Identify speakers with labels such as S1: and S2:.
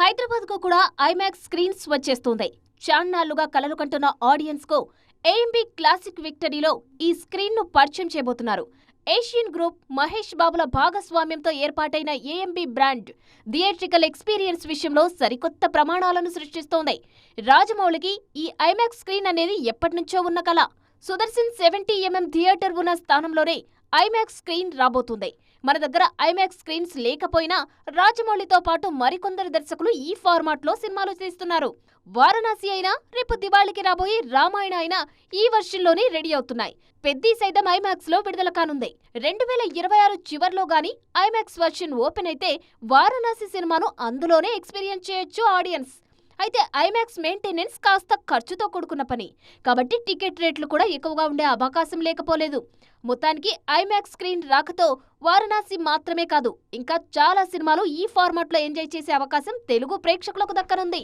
S1: హైదరాబాద్ కు కూడా IMAX screens వచ్చేస్తుంది. చాన్నాళ్లుగా కలలు కంటున్న ఆడియన్స్ కు ఏఎంబీ క్లాసిక్ విక్టరీలో ఈ స్క్రీన్ ను పరిచయం చేయబోతున్నారు. ఏషియన్ గ్రూప్, మహేష్ బాబుల భాగస్వామ్యంతో ఏర్పాటైన ఏఎంబీ బ్రాండ్ థియేట్రికల్ ఎక్స్పీరియన్స్ విషయంలో సరికొత్త ప్రమాణాలను సృష్టిస్తోంది. రాజమౌళికి ఈ ఐమాక్స్ స్క్రీన్ అనేది ఎప్పటినుంచో ఉన్న కల. సుదర్శన్ 70mm థియేటర్ ఉన్న స్థానంలోనే ఐమాక్స్ స్క్రీన్ రాబోతుంది. మన దగ్గర ఐమాక్స్ స్క్రీన్స్ లేకపోయినా రాజమౌళితో పాటు మరికొందరు దర్శకులు ఈ ఫార్మాట్ లో సినిమాలు తీస్తున్నారు. వారణాసి అయినా, రేపు దివాళికి రాబోయే రామాయణ అయినా ఈ వర్షన్లోనే రెడీ అవుతున్నాయి. పెద్ది సైతం ఐమాక్స్ లో విడుదల కానుంది. 2026 చివర్లో గానీ ఐమాక్స్ వర్షన్ ఓపెన్ అయితే వారణాసి సినిమాను అందులోనే ఎక్స్పీరియన్స్ చేయొచ్చు ఆడియన్స్. అయితే ఐమాక్స్ మెయింటెనెన్స్ కాస్త ఖర్చుతో కూడుకున్న పని కాబట్టి టికెట్ రేట్లు కూడా ఎక్కువగా ఉండే అవకాశం లేకపోలేదు. మొత్తానికి ఐమాక్స్ స్క్రీన్ రాకతో వారణాసి మాత్రమే కాదు, ఇంకా చాలా సినిమాలు ఈ ఫార్మాట్లో ఎంజాయ్ చేసే అవకాశం తెలుగు ప్రేక్షకులకు దక్కనుంది.